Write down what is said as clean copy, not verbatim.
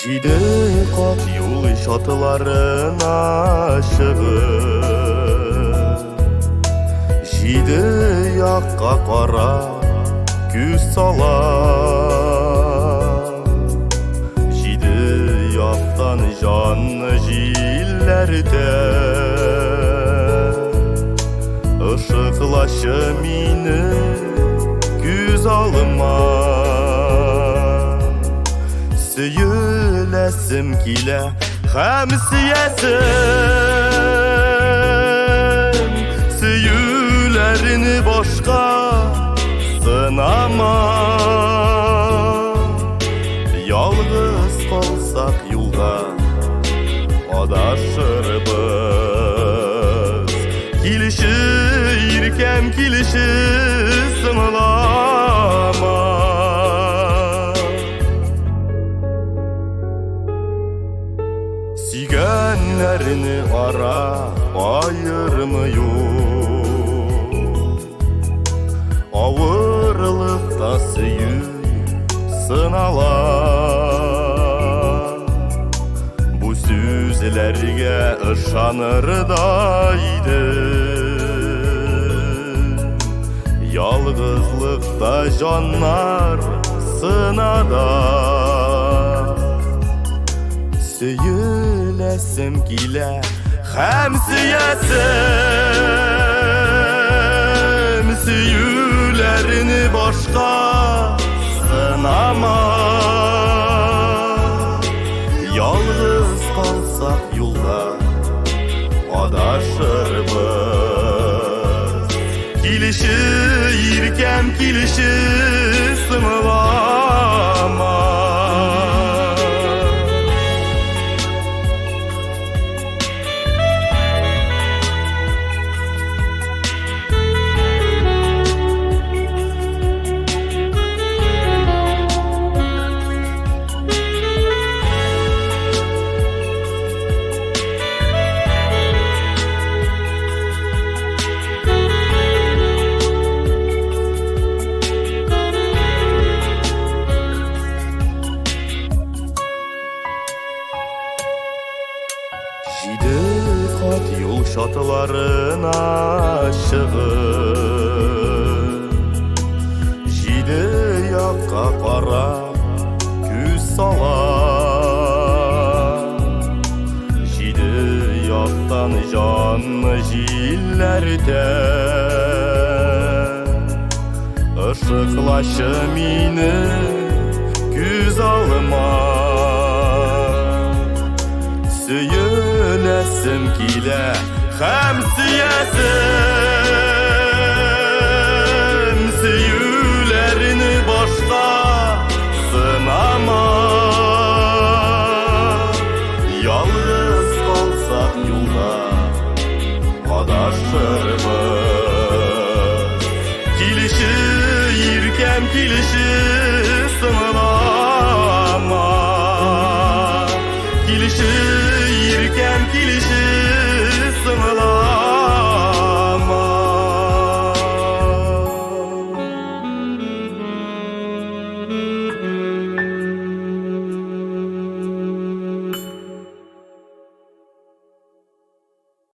Жиде қат юл шатыларына шығып, жиде яққа қара күз сала, жиде яқтан жанны жиллерде ышықлашы мені күз алыма. Сөйлесім келе һәм сиясым, сөйлеріні башқа сынама. Ялғыз қалсақ юлда адашырбыз, келіші иркем келіші сымылама. Сүйгенлеріні ара айырмы yok, ауырлықта сүйу сынала. Бұ сөзлерге ышанырдайды, ялғызлықта жаннар сынада. Сөйлесім келе һәм сиясым, сөйлеріні башқа сынама. Ялғыз қалсақ юлда адашырбыз, келіші иркем келіші сымылама. Жиде қат юл шатыларына шығып, жиде яққа қара күз сала, жиде яқтан жанны жиллерде ышықлашы мені күз алыма. Сөйлесім келе һәм сиясым, сөйлеріні башқа сынама. Ялғыз қалсақ юлда адашырбыз, келіші иркем келіші сымылама. Келіші иркем келіші сымылама.